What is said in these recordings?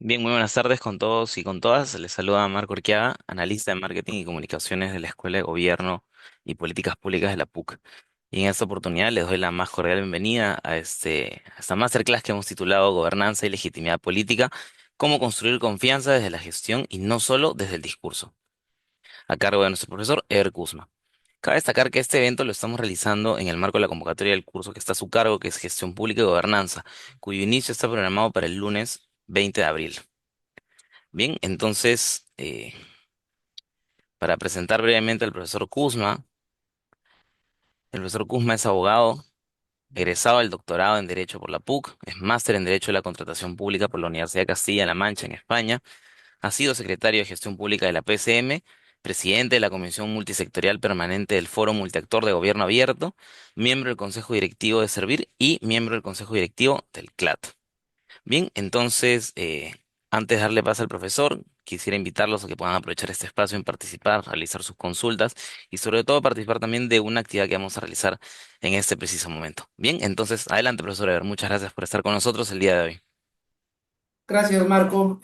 Bien, muy buenas tardes con todos y con todas. Les saluda Marco Urquiaga, analista de marketing y comunicaciones de la Escuela de Gobierno y Políticas Públicas de la PUC. Y en esta oportunidad les doy la más cordial bienvenida a esta masterclass que hemos titulado Gobernanza y Legitimidad Política, cómo construir confianza desde la gestión y no solo desde el discurso, a cargo de nuestro profesor Ever Kuzma. Cabe destacar que este evento lo estamos realizando en el marco de la convocatoria del curso que está a su cargo, que es Gestión Pública y Gobernanza, cuyo inicio está programado para el lunes 20 de abril. Bien, entonces, para presentar brevemente al profesor Kuzma, el profesor Kuzma es abogado, egresado del doctorado en Derecho por la PUC, es máster en Derecho de la Contratación Pública por la Universidad de Castilla-La Mancha en España, ha sido secretario de Gestión Pública de la PCM, presidente de la Comisión Multisectorial Permanente del Foro Multiactor de Gobierno Abierto, miembro del Consejo Directivo de Servir y miembro del Consejo Directivo del CLAT. Bien, entonces, antes de darle paso al profesor, quisiera invitarlos a que puedan aprovechar este espacio en participar, realizar sus consultas y sobre todo participar también de una actividad que vamos a realizar en este preciso momento. Bien, entonces, adelante, profesor Ever. Muchas gracias por estar con nosotros el día de hoy. Gracias, Marco.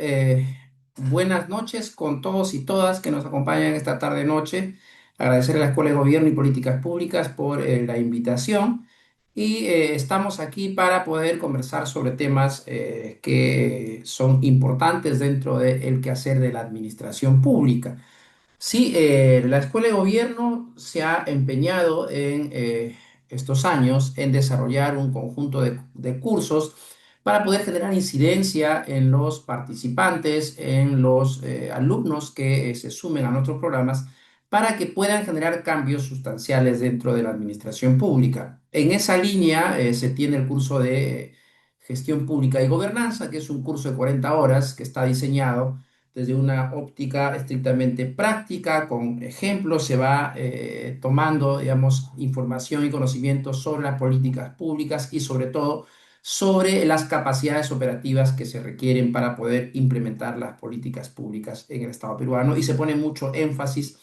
Buenas noches con todos y todas que nos acompañan esta tarde-noche. Agradecer a la Escuela de Gobierno y Políticas Públicas por la invitación. Estamos aquí para poder conversar sobre temas que son importantes dentro del quehacer de la administración pública. Sí, la Escuela de Gobierno se ha empeñado en estos años en desarrollar un conjunto de cursos para poder generar incidencia en los participantes, en los alumnos que se sumen a nuestros programas, para que puedan generar cambios sustanciales dentro de la administración pública. En esa línea se tiene el curso de Gestión Pública y Gobernanza, que es un curso de 40 horas que está diseñado desde una óptica estrictamente práctica, con ejemplos, se va tomando, digamos, información y conocimiento sobre las políticas públicas y sobre todo sobre las capacidades operativas que se requieren para poder implementar las políticas públicas en el Estado peruano y se pone mucho énfasis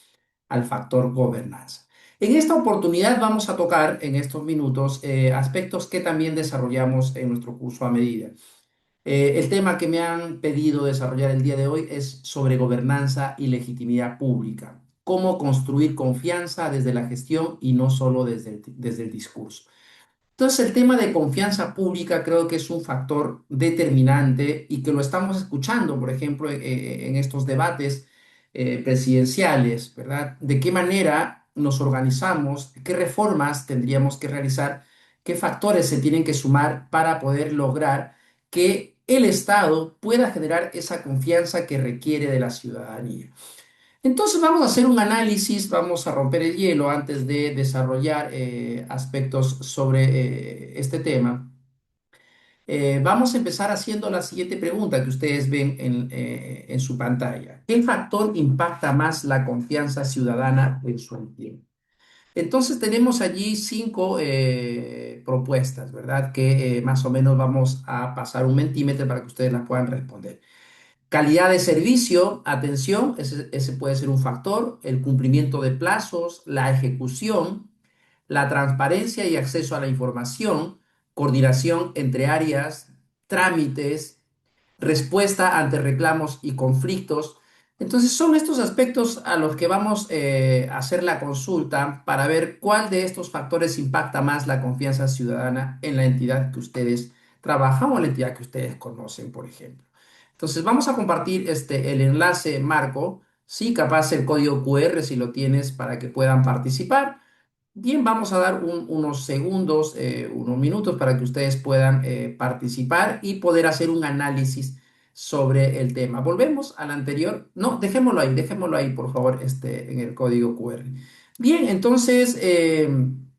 al factor gobernanza. En esta oportunidad vamos a tocar en estos minutos aspectos que también desarrollamos en nuestro curso a medida. El tema que me han pedido desarrollar el día de hoy es sobre gobernanza y legitimidad pública. Cómo construir confianza desde la gestión y no solo desde el discurso. Entonces, el tema de confianza pública creo que es un factor determinante y que lo estamos escuchando, por ejemplo, en estos debates presidenciales, ¿verdad? De qué manera nos organizamos, qué reformas tendríamos que realizar, qué factores se tienen que sumar para poder lograr que el Estado pueda generar esa confianza que requiere de la ciudadanía. Entonces vamos a hacer un análisis, vamos a romper el hielo antes de desarrollar aspectos sobre este tema. Vamos a empezar haciendo la siguiente pregunta que ustedes ven en su pantalla. ¿Qué factor impacta más la confianza ciudadana en su empleo? Entonces tenemos allí cinco propuestas, ¿verdad? Que más o menos vamos a pasar un mentímetro para que ustedes las puedan responder. Calidad de servicio, atención, ese puede ser un factor, el cumplimiento de plazos, la ejecución, la transparencia y acceso a la información, coordinación entre áreas, trámites, respuesta ante reclamos y conflictos. Entonces son estos aspectos a los que vamos a hacer la consulta para ver cuál de estos factores impacta más la confianza ciudadana en la entidad que ustedes trabajan o la entidad que ustedes conocen, por ejemplo. Entonces vamos a compartir el enlace, Marco, sí, capaz el código QR si lo tienes para que puedan participar. Bien, vamos a dar unos segundos, unos minutos para que ustedes puedan participar y poder hacer un análisis sobre el tema. Volvemos al anterior. No, dejémoslo ahí, por favor, en el código QR. Bien, entonces, en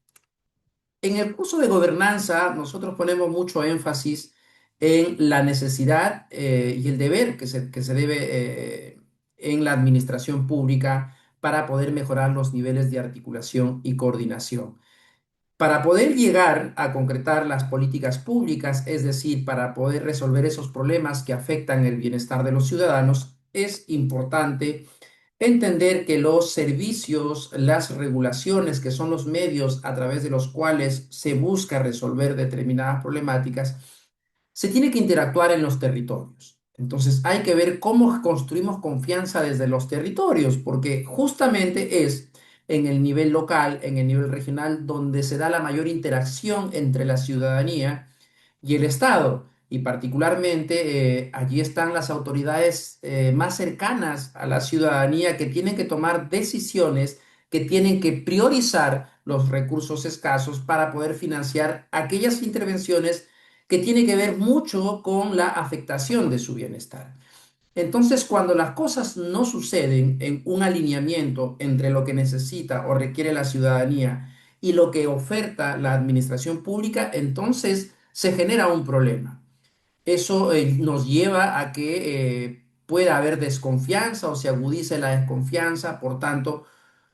el curso de gobernanza, nosotros ponemos mucho énfasis en la necesidad y el deber que se debe en la administración pública para poder mejorar los niveles de articulación y coordinación. Para poder llegar a concretar las políticas públicas, es decir, para poder resolver esos problemas que afectan el bienestar de los ciudadanos, es importante entender que los servicios, las regulaciones, que son los medios a través de los cuales se busca resolver determinadas problemáticas, se tiene que interactuar en los territorios. Entonces hay que ver cómo construimos confianza desde los territorios, porque justamente es en el nivel local, en el nivel regional, donde se da la mayor interacción entre la ciudadanía y el Estado. Y particularmente allí están las autoridades más cercanas a la ciudadanía que tienen que tomar decisiones, que tienen que priorizar los recursos escasos para poder financiar aquellas intervenciones que tienen que ver mucho con la afectación de su bienestar. Entonces, cuando las cosas no suceden en un alineamiento entre lo que necesita o requiere la ciudadanía y lo que oferta la administración pública, entonces se genera un problema. Eso nos lleva a que pueda haber desconfianza o se agudice la desconfianza, por tanto,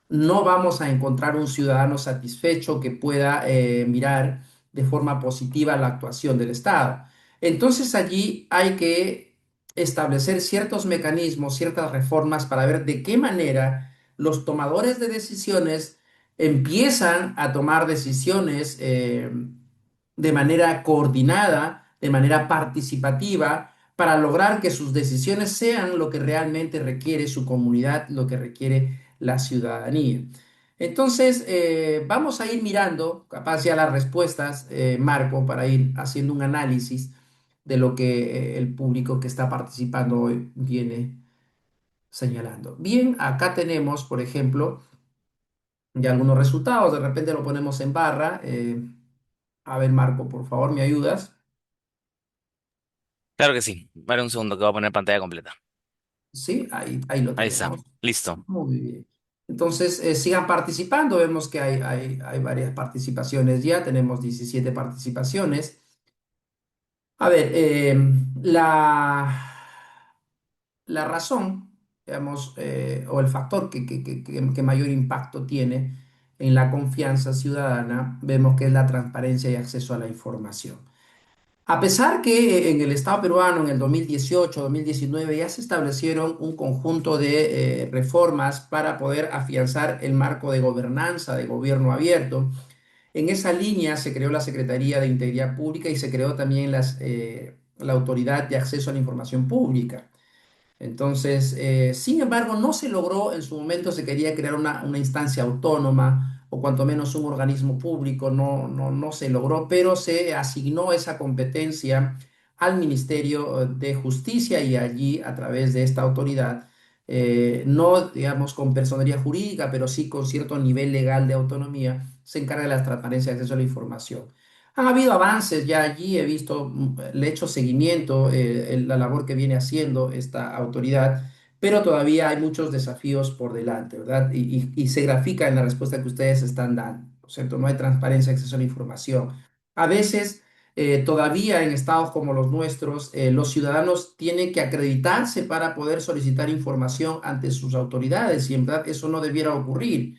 no vamos a encontrar un ciudadano satisfecho que pueda mirar de forma positiva la actuación del Estado. Entonces allí hay que establecer ciertos mecanismos, ciertas reformas para ver de qué manera los tomadores de decisiones empiezan a tomar decisiones de manera coordinada, de manera participativa, para lograr que sus decisiones sean lo que realmente requiere su comunidad, lo que requiere la ciudadanía. Entonces, vamos a ir mirando, capaz ya las respuestas, Marco, para ir haciendo un análisis de lo que el público que está participando hoy viene señalando. Bien, acá tenemos, por ejemplo, ya algunos resultados, de repente lo ponemos en barra. A ver, Marco, por favor, ¿me ayudas? Claro que sí. Vale, un segundo que voy a poner pantalla completa. Sí, ahí lo Ahí está. tenemos. Listo. Muy bien. Entonces, sigan participando. Vemos que hay varias participaciones ya. Tenemos 17 participaciones. A ver, la razón, digamos, o el factor que mayor impacto tiene en la confianza ciudadana, vemos que es la transparencia y acceso a la información. A pesar que en el Estado peruano en el 2018-2019 ya se establecieron un conjunto de reformas para poder afianzar el marco de gobernanza, de gobierno abierto, en esa línea se creó la Secretaría de Integridad Pública y se creó también la Autoridad de Acceso a la Información Pública. Entonces, sin embargo, no se logró, en su momento se quería crear una instancia autónoma o cuanto menos un organismo público, no se logró, pero se asignó esa competencia al Ministerio de Justicia y allí, a través de esta autoridad, no digamos con personería jurídica, pero sí con cierto nivel legal de autonomía, se encarga de la transparencia y acceso a la información. Han habido avances ya allí, he visto, le he hecho seguimiento, la labor que viene haciendo esta autoridad, pero todavía hay muchos desafíos por delante, ¿verdad? Y se grafica en la respuesta que ustedes están dando, ¿no es cierto? No hay transparencia, acceso a la información. A veces, todavía en estados como los nuestros, los ciudadanos tienen que acreditarse para poder solicitar información ante sus autoridades y en verdad eso no debiera ocurrir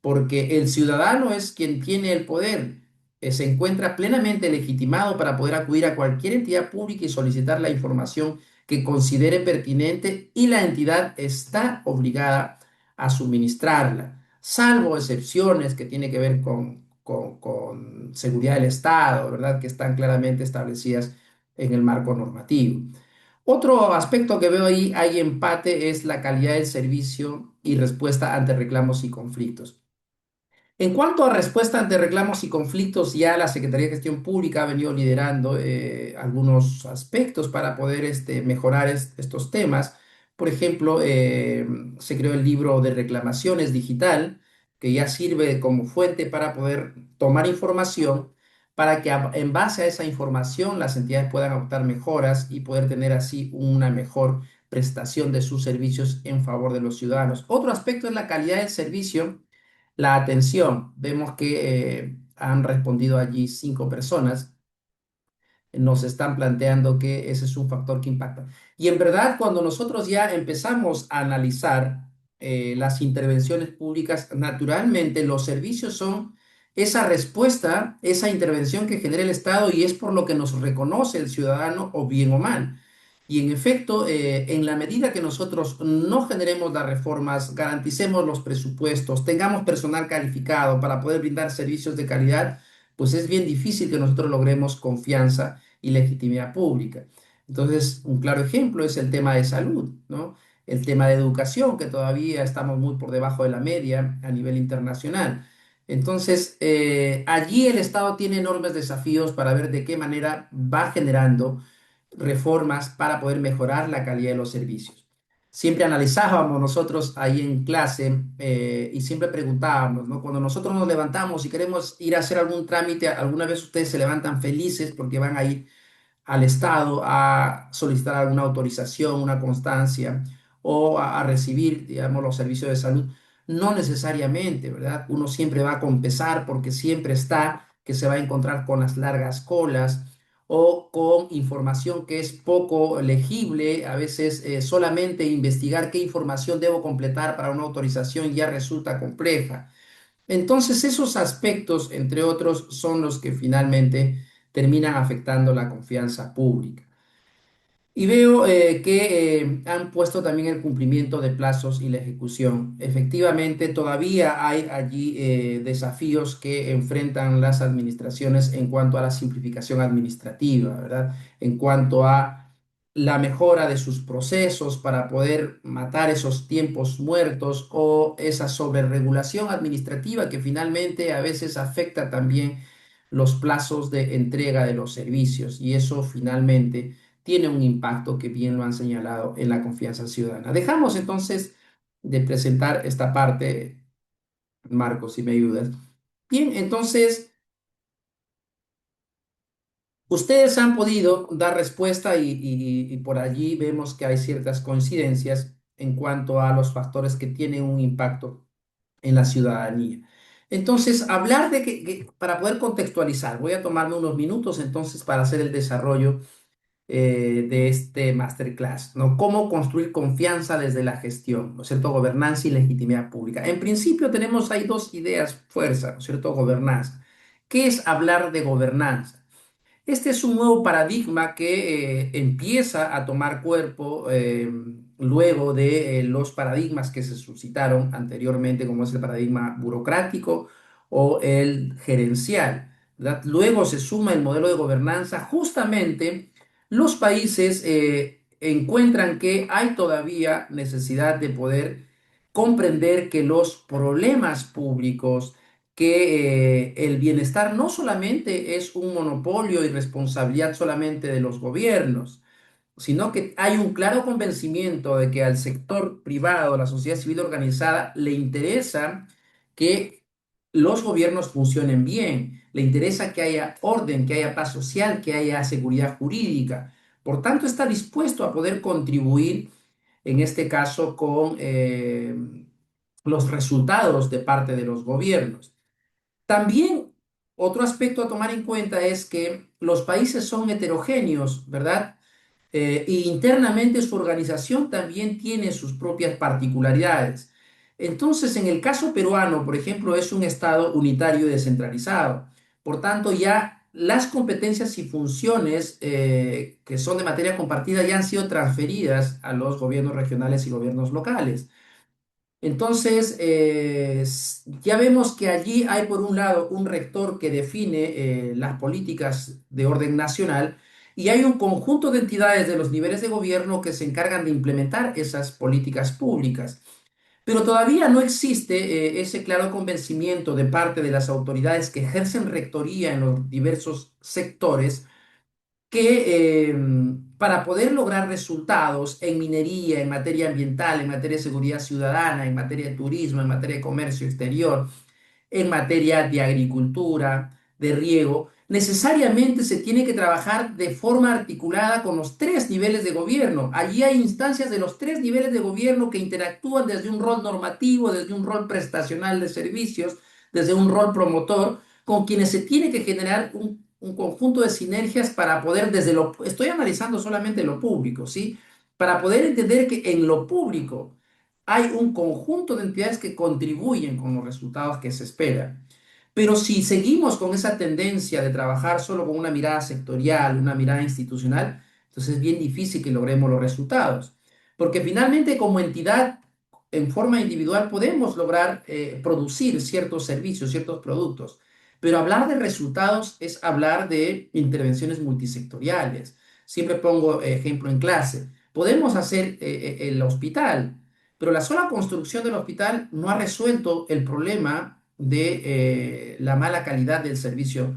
porque el ciudadano es quien tiene el poder, se encuentra plenamente legitimado para poder acudir a cualquier entidad pública y solicitar la información que considere pertinente y la entidad está obligada a suministrarla, salvo excepciones que tienen que ver con seguridad del Estado, ¿verdad? Que están claramente establecidas en el marco normativo. Otro aspecto que veo ahí, hay empate, es la calidad del servicio y respuesta ante reclamos y conflictos. En cuanto a respuesta ante reclamos y conflictos, ya la Secretaría de Gestión Pública ha venido liderando algunos aspectos para poder mejorar estos temas. Por ejemplo, se creó el libro de reclamaciones digital, que ya sirve como fuente para poder tomar información, para que en base a esa información las entidades puedan adoptar mejoras y poder tener así una mejor prestación de sus servicios en favor de los ciudadanos. Otro aspecto es la calidad del servicio, la atención. Vemos que han respondido allí 5 personas, nos están planteando que ese es un factor que impacta. Y en verdad, cuando nosotros ya empezamos a analizar las intervenciones públicas, naturalmente los servicios son esa respuesta, esa intervención que genera el Estado y es por lo que nos reconoce el ciudadano o bien o mal. Y en efecto, en la medida que nosotros no generemos las reformas, garanticemos los presupuestos, tengamos personal calificado para poder brindar servicios de calidad, pues es bien difícil que nosotros logremos confianza y legitimidad pública. Entonces, un claro ejemplo es el tema de salud, ¿no? El tema de educación, que todavía estamos muy por debajo de la media a nivel internacional. Entonces, allí el Estado tiene enormes desafíos para ver de qué manera va generando reformas para poder mejorar la calidad de los servicios. Siempre analizábamos nosotros ahí en clase y siempre preguntábamos, ¿no? Cuando nosotros nos levantamos y queremos ir a hacer algún trámite, ¿alguna vez ustedes se levantan felices porque van a ir al Estado a solicitar alguna autorización, una constancia o a recibir, digamos, los servicios de salud? No necesariamente, ¿verdad? Uno siempre va con pesar porque siempre está que se va a encontrar con las largas colas o con información que es poco legible. A veces solamente investigar qué información debo completar para una autorización ya resulta compleja. Entonces, esos aspectos, entre otros, son los que finalmente terminan afectando la confianza pública. Y veo que han puesto también el cumplimiento de plazos y la ejecución. Efectivamente, todavía hay allí desafíos que enfrentan las administraciones en cuanto a la simplificación administrativa, ¿verdad? En cuanto a la mejora de sus procesos para poder matar esos tiempos muertos o esa sobreregulación administrativa que finalmente a veces afecta también los plazos de entrega de los servicios y eso finalmente tiene un impacto que bien lo han señalado en la confianza ciudadana. Dejamos entonces de presentar esta parte, Marcos, si me ayudas. Bien, entonces ustedes han podido dar respuesta y por allí vemos que hay ciertas coincidencias en cuanto a los factores que tienen un impacto en la ciudadanía. Entonces, hablar de para poder contextualizar, voy a tomarme unos minutos entonces para hacer el desarrollo de este masterclass, ¿no? Cómo construir confianza desde la gestión, ¿no es cierto? Gobernanza y legitimidad pública. En principio tenemos ahí dos ideas fuerza, ¿no es cierto? Gobernanza. ¿Qué es hablar de gobernanza? Este es un nuevo paradigma que empieza a tomar cuerpo luego de los paradigmas que se suscitaron anteriormente, como es el paradigma burocrático o el gerencial, ¿verdad? Luego se suma el modelo de gobernanza. Justamente los países encuentran que hay todavía necesidad de poder comprender que los problemas públicos, que el bienestar no solamente es un monopolio y responsabilidad solamente de los gobiernos, sino que hay un claro convencimiento de que al sector privado, a la sociedad civil organizada, le interesa que los gobiernos funcionen bien, le interesa que haya orden, que haya paz social, que haya seguridad jurídica. Por tanto, está dispuesto a poder contribuir, en este caso, con los resultados de parte de los gobiernos. También otro aspecto a tomar en cuenta es que los países son heterogéneos, ¿verdad? Y internamente su organización también tiene sus propias particularidades. Entonces, en el caso peruano, por ejemplo, es un estado unitario y descentralizado. Por tanto, ya las competencias y funciones que son de materia compartida ya han sido transferidas a los gobiernos regionales y gobiernos locales. Entonces, ya vemos que allí hay por un lado un rector que define las políticas de orden nacional y hay un conjunto de entidades de los niveles de gobierno que se encargan de implementar esas políticas públicas. Pero todavía no existe ese claro convencimiento de parte de las autoridades que ejercen rectoría en los diversos sectores que para poder lograr resultados en minería, en materia ambiental, en materia de seguridad ciudadana, en materia de turismo, en materia de comercio exterior, en materia de agricultura, de riego, necesariamente se tiene que trabajar de forma articulada con los tres niveles de gobierno. Allí hay instancias de los tres niveles de gobierno que interactúan desde un rol normativo, desde un rol prestacional de servicios, desde un rol promotor, con quienes se tiene que generar un conjunto de sinergias para poder, desde lo, estoy analizando solamente lo público, ¿sí? Para poder entender que en lo público hay un conjunto de entidades que contribuyen con los resultados que se esperan. Pero si seguimos con esa tendencia de trabajar solo con una mirada sectorial, una mirada institucional, entonces es bien difícil que logremos los resultados. Porque finalmente como entidad, en forma individual, podemos lograr producir ciertos servicios, ciertos productos. Pero hablar de resultados es hablar de intervenciones multisectoriales, Siempre pongo ejemplo en clase. Podemos hacer el hospital, pero la sola construcción del hospital no ha resuelto el problema de la mala calidad del servicio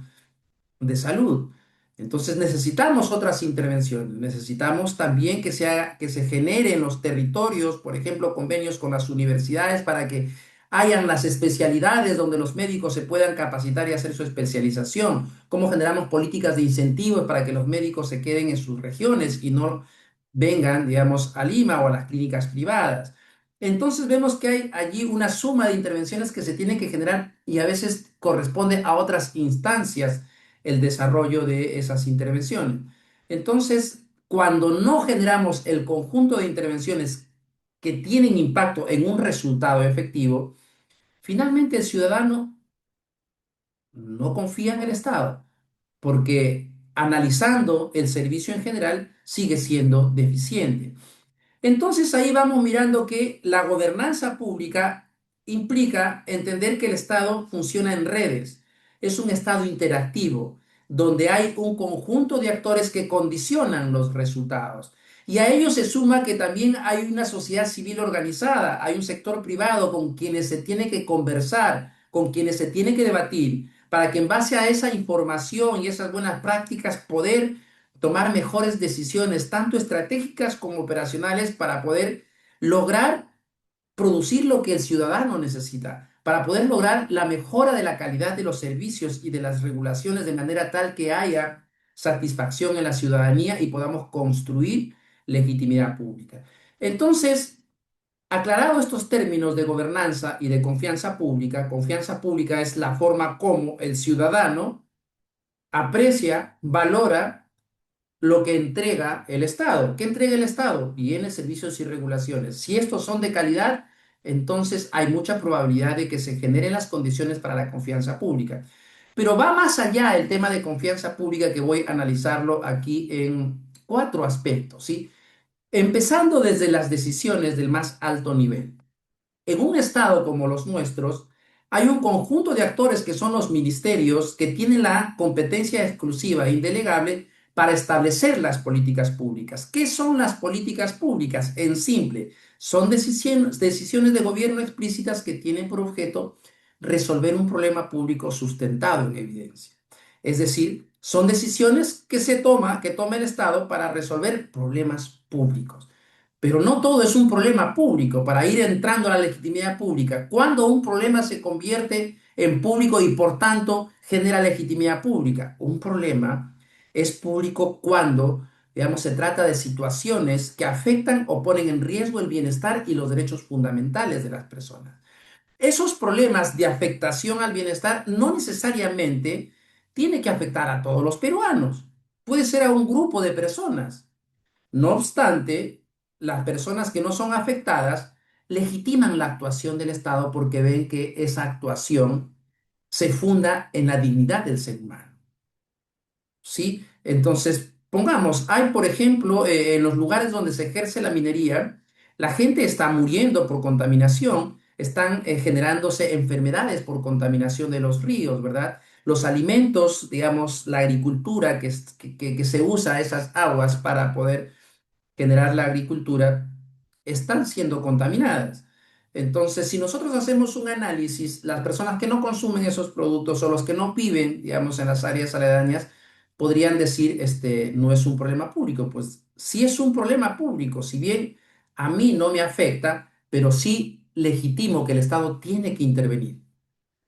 de salud. Entonces necesitamos otras intervenciones, necesitamos también que se generen en los territorios, por ejemplo, convenios con las universidades para que hayan las especialidades donde los médicos se puedan capacitar y hacer su especialización, cómo generamos políticas de incentivos para que los médicos se queden en sus regiones y no vengan, digamos, a Lima o a las clínicas privadas. Entonces vemos que hay allí una suma de intervenciones que se tienen que generar y a veces corresponde a otras instancias el desarrollo de esas intervenciones. Entonces, cuando no generamos el conjunto de intervenciones que tienen impacto en un resultado efectivo, finalmente el ciudadano no confía en el Estado, porque analizando el servicio en general sigue siendo deficiente. Entonces ahí vamos mirando que la gobernanza pública implica entender que el Estado funciona en redes, es un Estado interactivo, donde hay un conjunto de actores que condicionan los resultados. Y a ello se suma que también hay una sociedad civil organizada, hay un sector privado con quienes se tiene que conversar, con quienes se tiene que debatir, para que en base a esa información y esas buenas prácticas poder tomar mejores decisiones, tanto estratégicas como operacionales, para poder lograr producir lo que el ciudadano necesita, para poder lograr la mejora de la calidad de los servicios y de las regulaciones de manera tal que haya satisfacción en la ciudadanía y podamos construir legitimidad pública. Entonces, aclarado estos términos de gobernanza y de confianza pública es la forma como el ciudadano aprecia, valora lo que entrega el Estado. ¿Qué entrega el Estado? Bienes, servicios y regulaciones. Si estos son de calidad, entonces hay mucha probabilidad de que se generen las condiciones para la confianza pública. Pero va más allá el tema de confianza pública que voy a analizarlo aquí en cuatro aspectos, ¿sí? Empezando desde las decisiones del más alto nivel. En un estado como los nuestros, hay un conjunto de actores que son los ministerios que tienen la competencia exclusiva e indelegable para establecer las políticas públicas. ¿Qué son las políticas públicas? En simple, son decisiones de gobierno explícitas que tienen por objeto resolver un problema público sustentado en evidencia. Es decir, son decisiones que toma el Estado para resolver problemas públicos. Pero no todo es un problema público para ir entrando a la legitimidad pública. Cuando un problema se convierte en público y por tanto genera legitimidad pública. Un problema es público cuando, digamos, se trata de situaciones que afectan o ponen en riesgo el bienestar y los derechos fundamentales de las personas. Esos problemas de afectación al bienestar no necesariamente tiene que afectar a todos los peruanos. Puede ser a un grupo de personas. No obstante, las personas que no son afectadas legitiman la actuación del Estado porque ven que esa actuación se funda en la dignidad del ser humano. ¿Sí? Entonces, pongamos, hay, por ejemplo, en los lugares donde se ejerce la minería, la gente está muriendo por contaminación, están generándose enfermedades por contaminación de los ríos, ¿verdad? Los alimentos, digamos, la agricultura que se usa esas aguas para poder generar la agricultura, están siendo contaminadas. Entonces, si nosotros hacemos un análisis, las personas que no consumen esos productos o los que no viven, digamos, en las áreas aledañas, podrían decir, este, no es un problema público. Pues sí es un problema público, si bien a mí no me afecta, pero sí legitimo que el Estado tiene que intervenir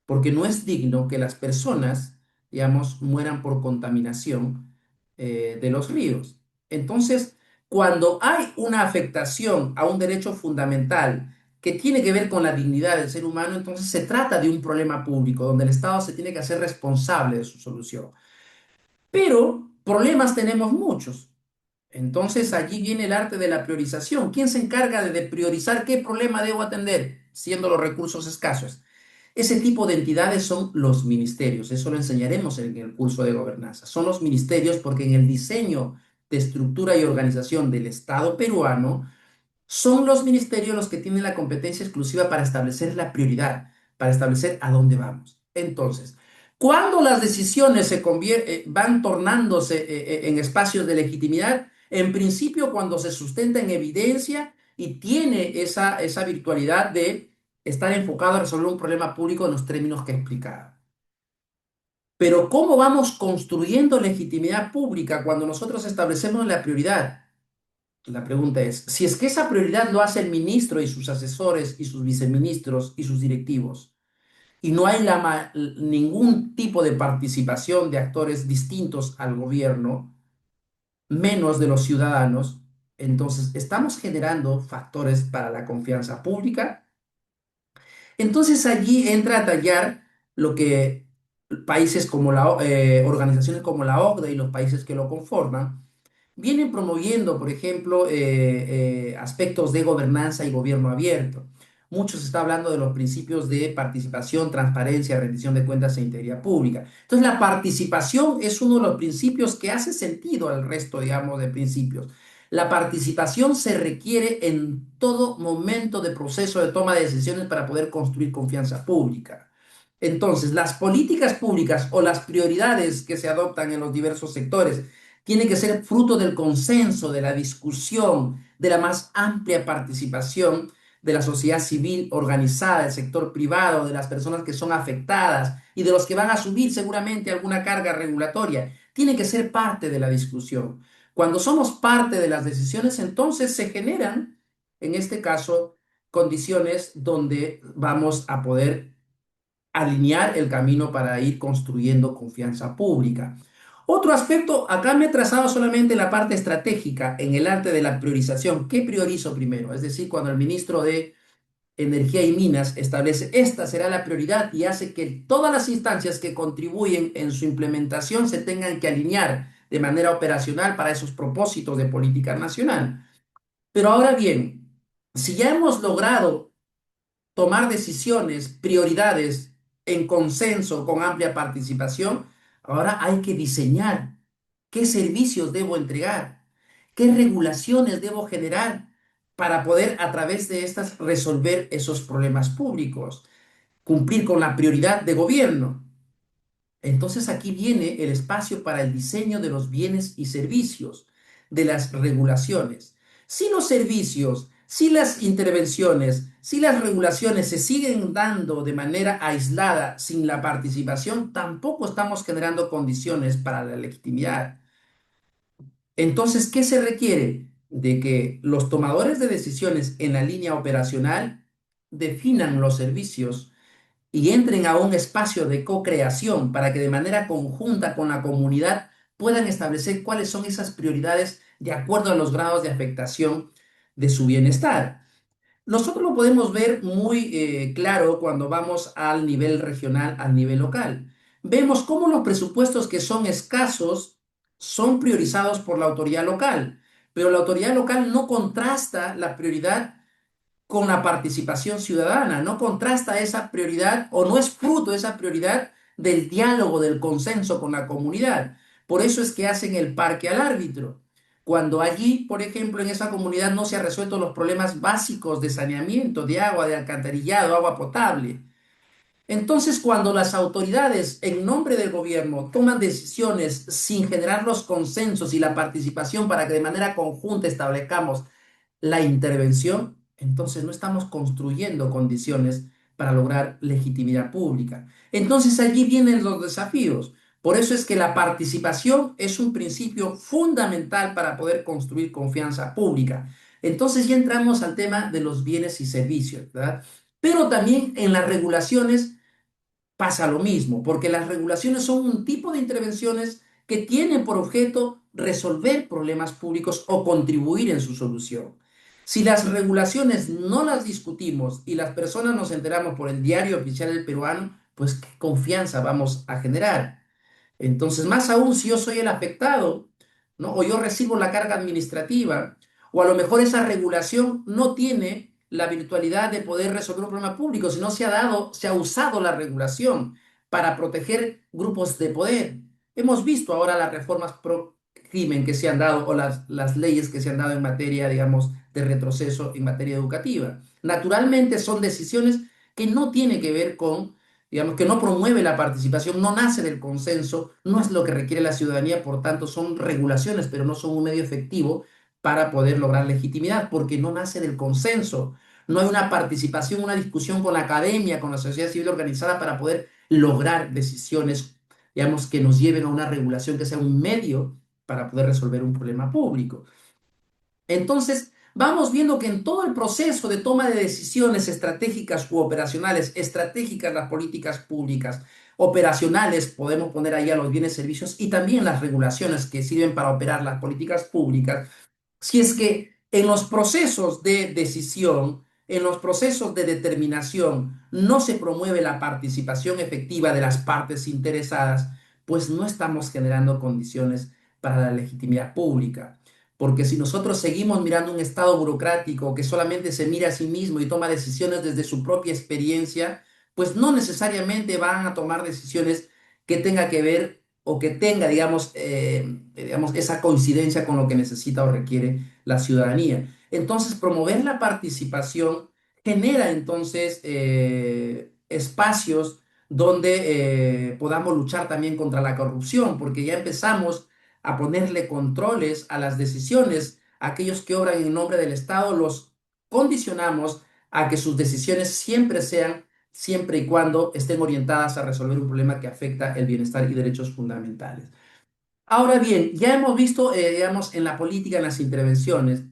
porque no es digno que las personas, digamos, mueran por contaminación de los ríos. Entonces, cuando hay una afectación a un derecho fundamental que tiene que ver con la dignidad del ser humano, entonces se trata de un problema público donde el Estado se tiene que hacer responsable de su solución. Pero problemas tenemos muchos. Entonces allí viene el arte de la priorización. ¿Quién se encarga de priorizar qué problema debo atender, siendo los recursos escasos? Ese tipo de entidades son los ministerios. Eso lo enseñaremos en el curso de gobernanza. Son los ministerios porque en el diseño de estructura y organización del Estado peruano, son los ministerios los que tienen la competencia exclusiva para establecer la prioridad, para establecer a dónde vamos. Entonces, Cuando las decisiones van tornándose en espacios de legitimidad, en principio cuando se sustenta en evidencia y tiene esa virtualidad de estar enfocado a resolver un problema público en los términos que he explicado. Pero ¿cómo vamos construyendo legitimidad pública cuando nosotros establecemos la prioridad? La pregunta es, si es que esa prioridad lo hace el ministro y sus asesores y sus viceministros y sus directivos, y no hay ningún tipo de participación de actores distintos al gobierno, menos de los ciudadanos, entonces estamos generando factores para la confianza pública. Entonces allí entra a tallar lo que países como organizaciones como la OCDE y los países que lo conforman vienen promoviendo, por ejemplo, aspectos de gobernanza y gobierno abierto. Mucho se está hablando de los principios de participación, transparencia, rendición de cuentas e integridad pública. Entonces, la participación es uno de los principios que hace sentido al resto, digamos, de principios. La participación se requiere en todo momento de proceso de toma de decisiones para poder construir confianza pública. Entonces, las políticas públicas o las prioridades que se adoptan en los diversos sectores tiene que ser fruto del consenso, de la discusión, de la más amplia participación de la sociedad civil organizada, del sector privado, de las personas que son afectadas y de los que van a asumir seguramente alguna carga regulatoria. Tiene que ser parte de la discusión. Cuando somos parte de las decisiones, entonces se generan, en este caso, condiciones donde vamos a poder alinear el camino para ir construyendo confianza pública. Otro aspecto, acá me he trazado solamente la parte estratégica en el arte de la priorización. ¿Qué priorizo primero? Es decir, cuando el ministro de Energía y Minas establece esta será la prioridad y hace que todas las instancias que contribuyen en su implementación se tengan que alinear de manera operacional para esos propósitos de política nacional. Pero ahora bien, si ya hemos logrado tomar decisiones, prioridades en consenso, con amplia participación, ahora hay que diseñar qué servicios debo entregar, qué regulaciones debo generar para poder a través de estas resolver esos problemas públicos, cumplir con la prioridad de gobierno. Entonces aquí viene el espacio para el diseño de los bienes y servicios, de las regulaciones. Si los servicios, si las intervenciones, si las regulaciones se siguen dando de manera aislada, sin la participación, tampoco estamos generando condiciones para la legitimidad. Entonces, ¿qué se requiere? De que los tomadores de decisiones en la línea operacional definan los servicios y entren a un espacio de co-creación para que de manera conjunta con la comunidad puedan establecer cuáles son esas prioridades de acuerdo a los grados de afectación de su bienestar. Nosotros lo podemos ver muy claro cuando vamos al nivel regional, al nivel local. Vemos cómo los presupuestos que son escasos son priorizados por la autoridad local, pero la autoridad local no contrasta la prioridad con la participación ciudadana, no contrasta esa prioridad o no es fruto de esa prioridad del diálogo, del consenso con la comunidad. Por eso es que hacen el parque al árbitro. Cuando allí, por ejemplo, en esa comunidad no se han resuelto los problemas básicos de saneamiento, de agua, de alcantarillado, agua potable. Entonces, cuando las autoridades, en nombre del gobierno, toman decisiones sin generar los consensos y la participación para que de manera conjunta establezcamos la intervención, entonces no estamos construyendo condiciones para lograr legitimidad pública. Entonces allí vienen los desafíos. Por eso es que la participación es un principio fundamental para poder construir confianza pública. Entonces ya entramos al tema de los bienes y servicios, ¿verdad? Pero también en las regulaciones pasa lo mismo, porque las regulaciones son un tipo de intervenciones que tienen por objeto resolver problemas públicos o contribuir en su solución. Si las regulaciones no las discutimos y las personas nos enteramos por el diario oficial del peruano, pues qué confianza vamos a generar. Entonces, más aún si yo soy el afectado, ¿no? O yo recibo la carga administrativa, o a lo mejor esa regulación no tiene la virtualidad de poder resolver un problema público, sino se ha usado la regulación para proteger grupos de poder. Hemos visto ahora las reformas pro crimen que se han dado o las leyes que se han dado en materia, digamos, de retroceso en materia educativa. Naturalmente son decisiones que no tienen que ver con digamos que no promueve la participación, no nace del consenso, no es lo que requiere la ciudadanía, por tanto son regulaciones, pero no son un medio efectivo para poder lograr legitimidad, porque no nace del consenso. No hay una participación, una discusión con la academia, con la sociedad civil organizada para poder lograr decisiones, digamos, que nos lleven a una regulación que sea un medio para poder resolver un problema público. Entonces, vamos viendo que en todo el proceso de toma de decisiones estratégicas u operacionales, estratégicas las políticas públicas, operacionales podemos poner ahí a los bienes y servicios y también las regulaciones que sirven para operar las políticas públicas, si es que en los procesos de decisión, en los procesos de determinación, no se promueve la participación efectiva de las partes interesadas, pues no estamos generando condiciones para la legitimidad pública. Porque si nosotros seguimos mirando un Estado burocrático que solamente se mira a sí mismo y toma decisiones desde su propia experiencia, pues no necesariamente van a tomar decisiones que tenga que ver o que tenga, digamos, esa coincidencia con lo que necesita o requiere la ciudadanía. Entonces, promover la participación genera entonces espacios donde podamos luchar también contra la corrupción, porque ya empezamos a ponerle controles a las decisiones. Aquellos que obran en nombre del Estado los condicionamos a que sus decisiones siempre sean, siempre y cuando estén orientadas a resolver un problema que afecta el bienestar y derechos fundamentales. Ahora bien, ya hemos visto, digamos, en la política, en las intervenciones,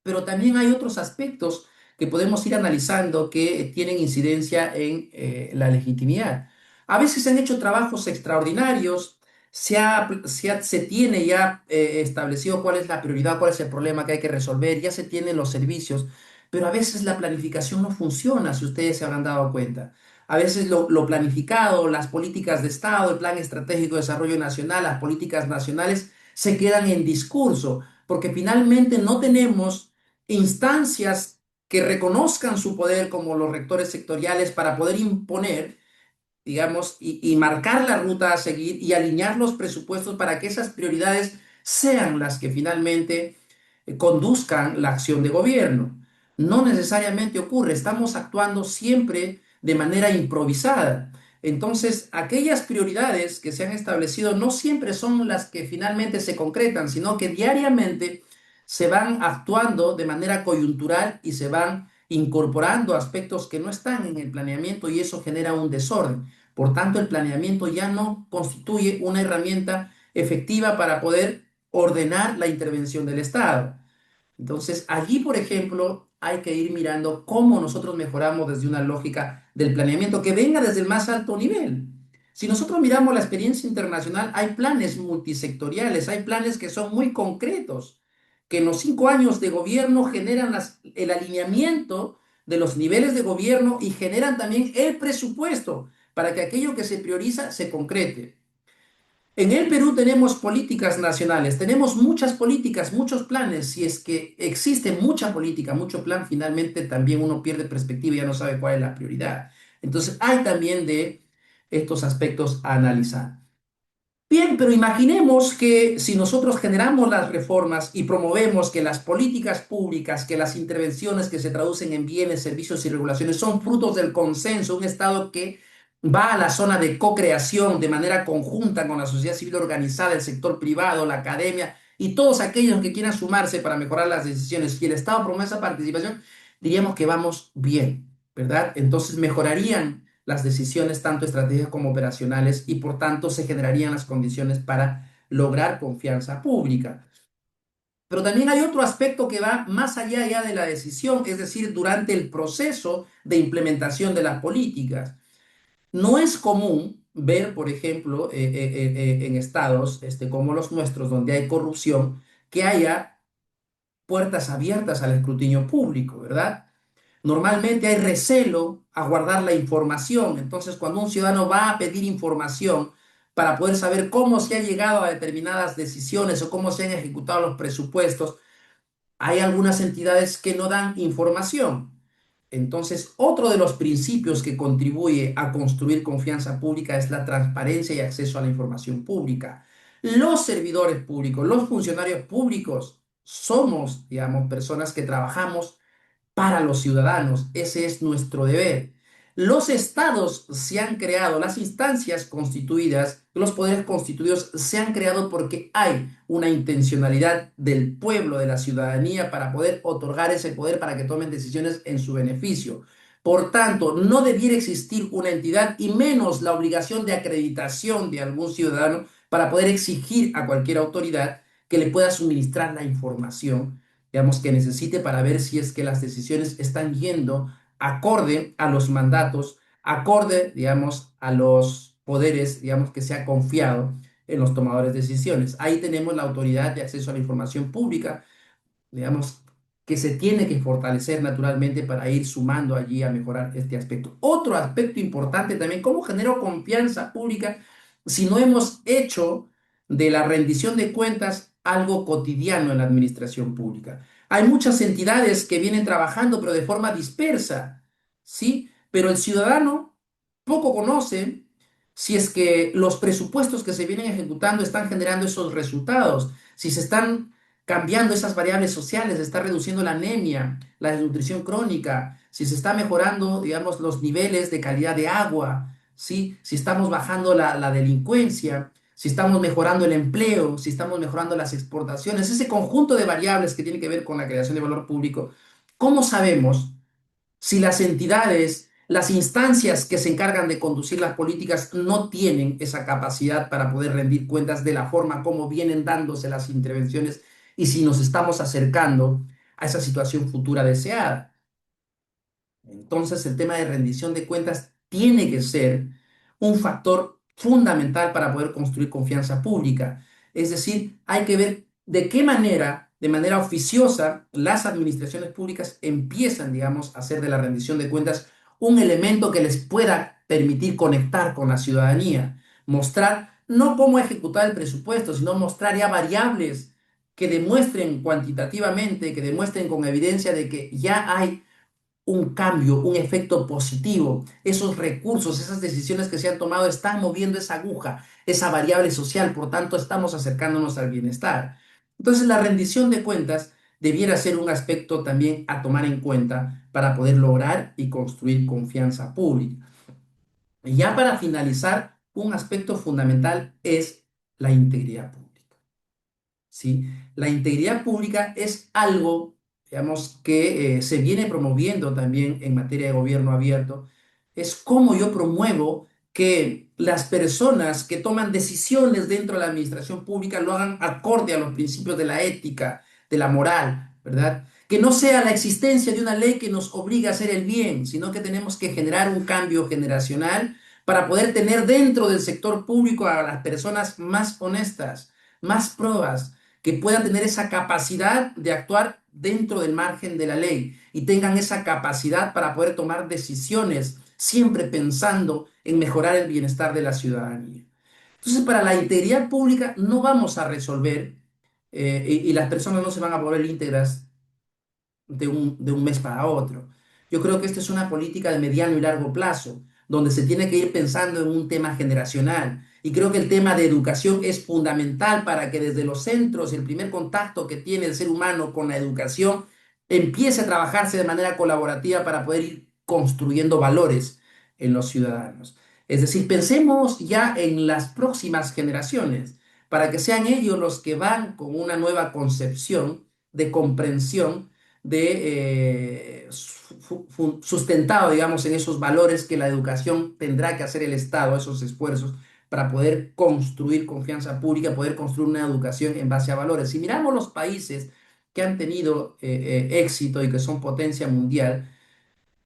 pero también hay otros aspectos que podemos ir analizando que tienen incidencia en la legitimidad. A veces se han hecho trabajos extraordinarios, se tiene ya establecido cuál es la prioridad, cuál es el problema que hay que resolver, ya se tienen los servicios, pero a veces la planificación no funciona, si ustedes se habrán dado cuenta. A veces lo planificado, las políticas de Estado, el Plan Estratégico de Desarrollo Nacional, las políticas nacionales, se quedan en discurso, porque finalmente no tenemos instancias que reconozcan su poder como los rectores sectoriales para poder imponer, digamos, y marcar la ruta a seguir y alinear los presupuestos para que esas prioridades sean las que finalmente conduzcan la acción de gobierno. No necesariamente ocurre, estamos actuando siempre de manera improvisada. Entonces, aquellas prioridades que se han establecido no siempre son las que finalmente se concretan, sino que diariamente se van actuando de manera coyuntural y se van incorporando aspectos que no están en el planeamiento y eso genera un desorden. Por tanto, el planeamiento ya no constituye una herramienta efectiva para poder ordenar la intervención del Estado. Entonces, allí, por ejemplo, hay que ir mirando cómo nosotros mejoramos desde una lógica del planeamiento que venga desde el más alto nivel. Si nosotros miramos la experiencia internacional, hay planes multisectoriales, hay planes que son muy concretos, que en los 5 años de gobierno generan el alineamiento de los niveles de gobierno y generan también el presupuesto para que aquello que se prioriza se concrete. En el Perú tenemos políticas nacionales, tenemos muchas políticas, muchos planes. Si es que existe mucha política, mucho plan, finalmente también uno pierde perspectiva y ya no sabe cuál es la prioridad. Entonces hay también de estos aspectos a analizar. Bien, pero imaginemos que si nosotros generamos las reformas y promovemos que las políticas públicas, que las intervenciones que se traducen en bienes, servicios y regulaciones son frutos del consenso, un Estado que va a la zona de co-creación de manera conjunta con la sociedad civil organizada, el sector privado, la academia y todos aquellos que quieran sumarse para mejorar las decisiones, y el Estado promueve esa participación, diríamos que vamos bien, ¿verdad? Entonces mejorarían las decisiones tanto estratégicas como operacionales y por tanto se generarían las condiciones para lograr confianza pública. Pero también hay otro aspecto que va más allá ya de la decisión, es decir, durante el proceso de implementación de las políticas. No es común ver, por ejemplo, en estados como los nuestros, donde hay corrupción, que haya puertas abiertas al escrutinio público, ¿verdad? Normalmente hay recelo a guardar la información. Entonces, cuando un ciudadano va a pedir información para poder saber cómo se ha llegado a determinadas decisiones o cómo se han ejecutado los presupuestos, hay algunas entidades que no dan información. Entonces, otro de los principios que contribuye a construir confianza pública es la transparencia y acceso a la información pública. Los servidores públicos, los funcionarios públicos, somos, digamos, personas que trabajamos para los ciudadanos. Ese es nuestro deber. Los estados se han creado, las instancias constituidas, los poderes constituidos se han creado porque hay una intencionalidad del pueblo, de la ciudadanía, para poder otorgar ese poder para que tomen decisiones en su beneficio. Por tanto, no debiera existir una entidad y menos la obligación de acreditación de algún ciudadano para poder exigir a cualquier autoridad que le pueda suministrar la información, digamos, que necesite para ver si es que las decisiones están yendo acorde a los mandatos, acorde, digamos, a los poderes, digamos, que se ha confiado en los tomadores de decisiones. Ahí tenemos la autoridad de acceso a la información pública, digamos, que se tiene que fortalecer naturalmente para ir sumando allí a mejorar este aspecto. Otro aspecto importante también, ¿cómo genero confianza pública si no hemos hecho de la rendición de cuentas algo cotidiano en la administración pública? Hay muchas entidades que vienen trabajando, pero de forma dispersa, ¿sí? Pero el ciudadano poco conoce si es que los presupuestos que se vienen ejecutando están generando esos resultados, si se están cambiando esas variables sociales, se está reduciendo la anemia, la desnutrición crónica, si se está mejorando, digamos, los niveles de calidad de agua, ¿sí? Si estamos bajando la delincuencia, si estamos mejorando el empleo, si estamos mejorando las exportaciones, ese conjunto de variables que tiene que ver con la creación de valor público. ¿Cómo sabemos si las entidades, las instancias que se encargan de conducir las políticas no tienen esa capacidad para poder rendir cuentas de la forma como vienen dándose las intervenciones y si nos estamos acercando a esa situación futura deseada? Entonces, el tema de rendición de cuentas tiene que ser un factor fundamental para poder construir confianza pública. Es decir, hay que ver de qué manera, de manera oficiosa, las administraciones públicas empiezan, digamos, a hacer de la rendición de cuentas un elemento que les pueda permitir conectar con la ciudadanía, mostrar no cómo ejecutar el presupuesto, sino mostrar ya variables que demuestren cuantitativamente, que demuestren con evidencia de que ya hay un cambio, un efecto positivo. Esos recursos, esas decisiones que se han tomado están moviendo esa aguja, esa variable social, por tanto estamos acercándonos al bienestar. Entonces la rendición de cuentas debiera ser un aspecto también a tomar en cuenta para poder lograr y construir confianza pública. Y ya para finalizar, un aspecto fundamental es la integridad pública. ¿Sí? La integridad pública es algo, digamos, que se viene promoviendo también en materia de gobierno abierto. Es cómo yo promuevo que las personas que toman decisiones dentro de la administración pública lo hagan acorde a los principios de la ética, de la moral, ¿verdad? Que no sea la existencia de una ley que nos obliga a hacer el bien, sino que tenemos que generar un cambio generacional para poder tener dentro del sector público a las personas más honestas, más probas, que puedan tener esa capacidad de actuar dentro del margen de la ley y tengan esa capacidad para poder tomar decisiones, siempre pensando en mejorar el bienestar de la ciudadanía. Entonces, para la integridad pública no vamos a resolver y las personas no se van a volver íntegras de un mes para otro. Yo creo que esta es una política de mediano y largo plazo, donde se tiene que ir pensando en un tema generacional. Y creo que el tema de educación es fundamental para que desde los centros, el primer contacto que tiene el ser humano con la educación, empiece a trabajarse de manera colaborativa para poder ir construyendo valores en los ciudadanos. Es decir, pensemos ya en las próximas generaciones, para que sean ellos los que van con una nueva concepción de comprensión sustentado, digamos, en esos valores que la educación tendrá que hacer el Estado, esos esfuerzos para poder construir confianza pública, poder construir una educación en base a valores. Si miramos los países que han tenido éxito y que son potencia mundial,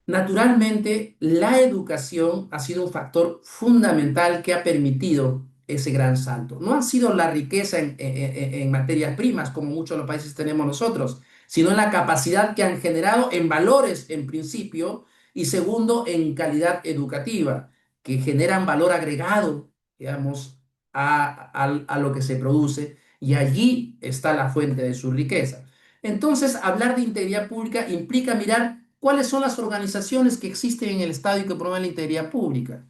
naturalmente, la educación ha sido un factor fundamental que ha permitido ese gran salto. No ha sido la riqueza en materias primas, como muchos de los países tenemos nosotros, sino en la capacidad que han generado en valores, en principio, y segundo, en calidad educativa, que generan valor agregado, digamos, a lo que se produce, y allí está la fuente de su riqueza. Entonces, hablar de integridad pública implica mirar cuáles son las organizaciones que existen en el Estado y que promueven la integridad pública.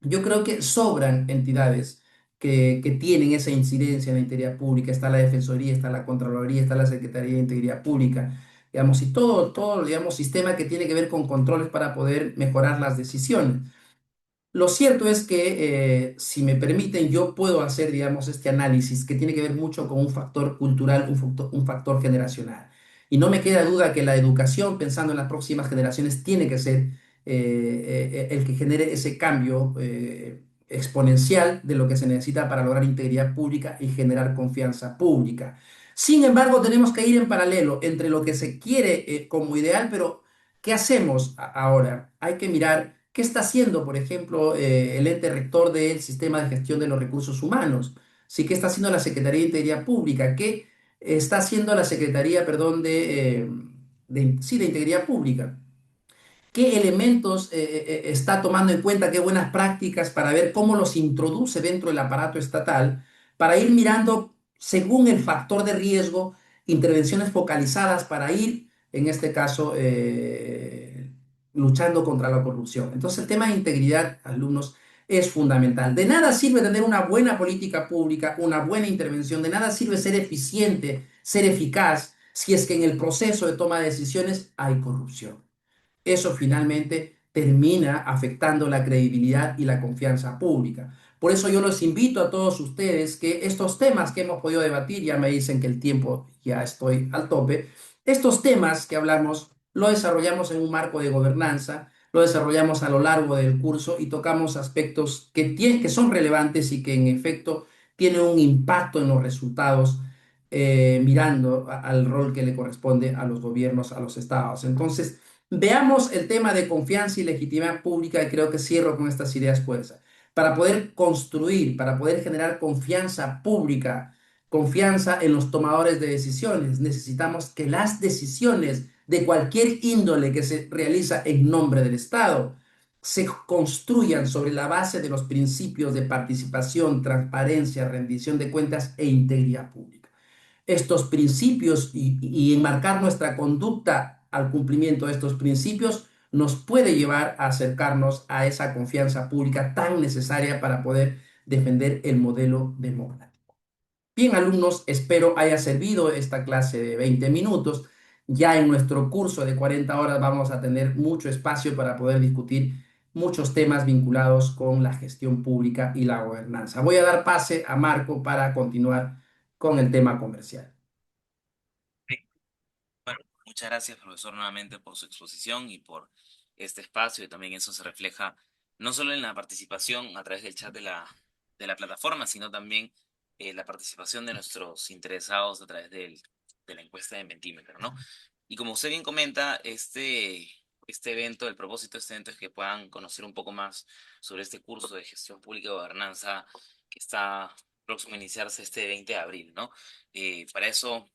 Yo creo que sobran entidades que tienen esa incidencia en la integridad pública. Está la Defensoría, está la Contraloría, está la Secretaría de Integridad Pública. digamos, y todo, digamos, sistema que tiene que ver con controles para poder mejorar las decisiones. Lo cierto es que, si me permiten, yo puedo hacer, digamos, este análisis que tiene que ver mucho con un factor cultural, un factor generacional. Y no me queda duda que la educación, pensando en las próximas generaciones, tiene que ser el que genere ese cambio exponencial de lo que se necesita para lograr integridad pública y generar confianza pública. Sin embargo, tenemos que ir en paralelo entre lo que se quiere como ideal, pero ¿qué hacemos ahora? Hay que mirar qué está haciendo, por ejemplo, el ente rector del sistema de gestión de los recursos humanos. Sí, qué está haciendo la Secretaría de Integridad Pública, qué está haciendo la Secretaría, perdón, sí, de Integridad Pública, qué elementos está tomando en cuenta, qué buenas prácticas para ver cómo los introduce dentro del aparato estatal, para ir mirando según el factor de riesgo, intervenciones focalizadas para ir, en este caso, luchando contra la corrupción. Entonces, el tema de integridad, alumnos, es fundamental. De nada sirve tener una buena política pública, una buena intervención, de nada sirve ser eficiente, ser eficaz, si es que en el proceso de toma de decisiones hay corrupción. Eso finalmente termina afectando la credibilidad y la confianza pública. Por eso yo los invito a todos ustedes que estos temas que hemos podido debatir, ya me dicen que el tiempo ya estoy al tope, estos temas que hablamos lo desarrollamos en un marco de gobernanza, lo desarrollamos a lo largo del curso y tocamos aspectos que son relevantes y que en efecto tienen un impacto en los resultados, mirando al rol que le corresponde a los gobiernos, a los estados. Entonces, veamos el tema de confianza y legitimidad pública, y creo que cierro con estas ideas fuerza. Para poder construir, para poder generar confianza pública, confianza en los tomadores de decisiones, necesitamos que las decisiones de cualquier índole que se realiza en nombre del Estado se construyan sobre la base de los principios de participación, transparencia, rendición de cuentas e integridad pública. Estos principios y enmarcar nuestra conducta al cumplimiento de estos principios nos puede llevar a acercarnos a esa confianza pública tan necesaria para poder defender el modelo democrático. Bien, alumnos, espero haya servido esta clase de 20 minutos. Ya en nuestro curso de 40 horas vamos a tener mucho espacio para poder discutir muchos temas vinculados con la gestión pública y la gobernanza. Voy a dar pase a Marco para continuar con el tema comercial. Sí. Bueno, muchas gracias, profesor, nuevamente por su exposición y por este espacio. Y también eso se refleja no solo en la participación a través del chat de la plataforma, sino también la participación de nuestros interesados a través de la encuesta de Mentimeter, ¿no? Y como usted bien comenta, este evento, el propósito de este evento es que puedan conocer un poco más sobre este curso de gestión pública y gobernanza que está próximo a iniciarse este 20 de abril, ¿no? Para eso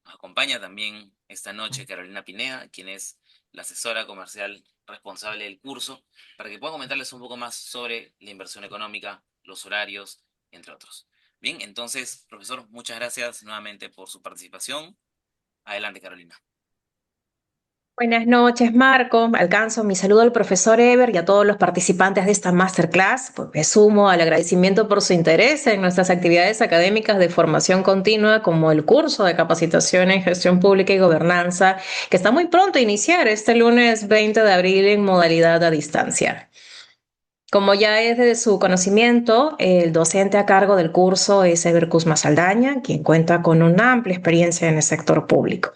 nos acompaña también esta noche Carolina Pineda, quien es la asesora comercial responsable del curso, para que pueda comentarles un poco más sobre la inversión económica, los horarios, entre otros. Bien, entonces, profesor, muchas gracias nuevamente por su participación. Adelante, Carolina. Buenas noches, Marco. Alcanzo mi saludo al profesor Ever y a todos los participantes de esta masterclass. Pues me sumo al agradecimiento por su interés en nuestras actividades académicas de formación continua, como el curso de capacitación en gestión pública y gobernanza, que está muy pronto a iniciar este lunes 20 de abril en modalidad a distancia. Como ya es de su conocimiento, el docente a cargo del curso es Ever Kuzma Saldaña, quien cuenta con una amplia experiencia en el sector público.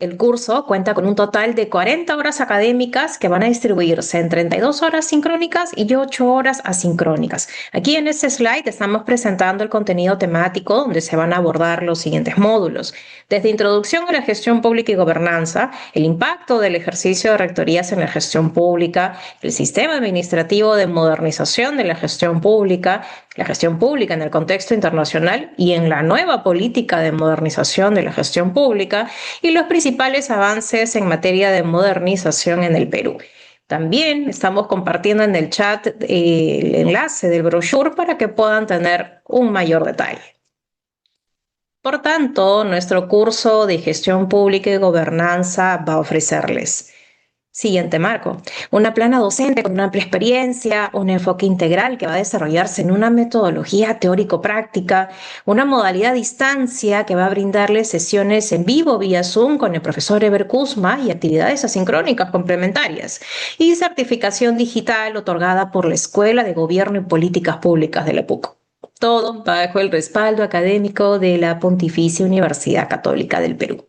El curso cuenta con un total de 40 horas académicas que van a distribuirse en 32 horas sincrónicas y 8 horas asincrónicas. Aquí en este slide estamos presentando el contenido temático donde se van a abordar los siguientes módulos. Desde introducción a la gestión pública y gobernanza, el impacto del ejercicio de rectorías en la gestión pública, el sistema administrativo de modernización de la gestión pública en el contexto internacional y en la nueva política de modernización de la gestión pública y los principales avances en materia de modernización en el Perú. También estamos compartiendo en el chat el enlace del brochure para que puedan tener un mayor detalle. Por tanto, nuestro curso de gestión pública y gobernanza va a ofrecerles Siguiente marco, una plana docente con una amplia experiencia, un enfoque integral que va a desarrollarse en una metodología teórico-práctica, una modalidad a distancia que va a brindarle sesiones en vivo vía Zoom con el profesor Eber Kuzma y actividades asincrónicas complementarias, y certificación digital otorgada por la Escuela de Gobierno y Políticas Públicas de la PUC. Todo bajo el respaldo académico de la Pontificia Universidad Católica del Perú.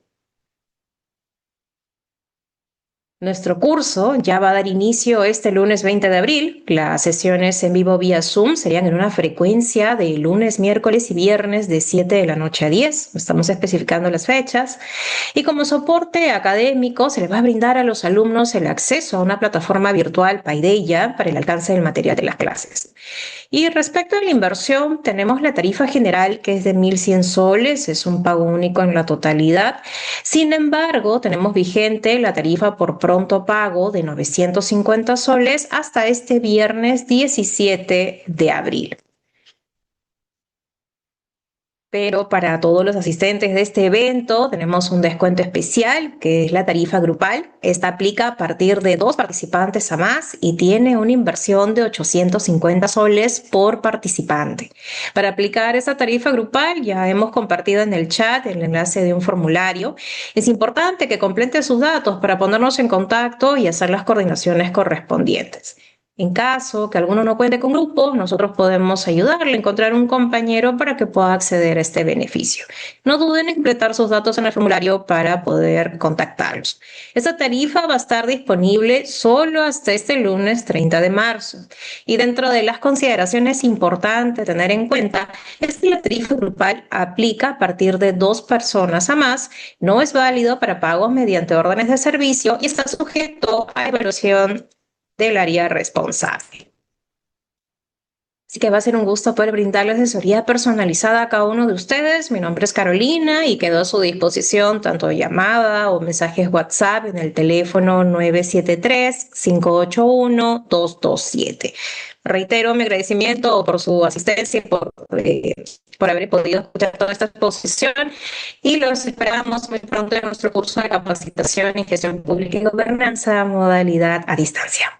Nuestro curso ya va a dar inicio este lunes 20 de abril. Las sesiones en vivo vía Zoom serían en una frecuencia de lunes, miércoles y viernes de 7 de la noche a 10. Estamos especificando las fechas. Y como soporte académico se les va a brindar a los alumnos el acceso a una plataforma virtual Paideia para el alcance del material de las clases. Y respecto a la inversión, tenemos la tarifa general que es de 1.100 soles, es un pago único en la totalidad. Sin embargo, tenemos vigente la tarifa por pronto pago de 950 soles hasta este viernes 17 de abril. Pero para todos los asistentes de este evento tenemos un descuento especial que es la tarifa grupal. Esta aplica a partir de 2 participantes a más y tiene una inversión de 850 soles por participante. Para aplicar esa tarifa grupal ya hemos compartido en el chat el enlace de un formulario. Es importante que complete sus datos para ponernos en contacto y hacer las coordinaciones correspondientes. En caso que alguno no cuente con grupo, nosotros podemos ayudarle a encontrar un compañero para que pueda acceder a este beneficio. No duden en completar sus datos en el formulario para poder contactarlos. Esta tarifa va a estar disponible solo hasta este lunes 30 de marzo. Y dentro de las consideraciones importantes a tener en cuenta es que la tarifa grupal aplica a partir de 2 personas a más, no es válido para pagos mediante órdenes de servicio y está sujeto a evaluación del área responsable. Así que va a ser un gusto poder brindarle asesoría personalizada a cada uno de ustedes. Mi nombre es Carolina y quedo a su disposición tanto llamada o mensajes WhatsApp en el teléfono 973-581-227. Reitero mi agradecimiento por su asistencia, por haber podido escuchar toda esta exposición y los esperamos muy pronto en nuestro curso de capacitación en gestión pública y gobernanza modalidad a distancia.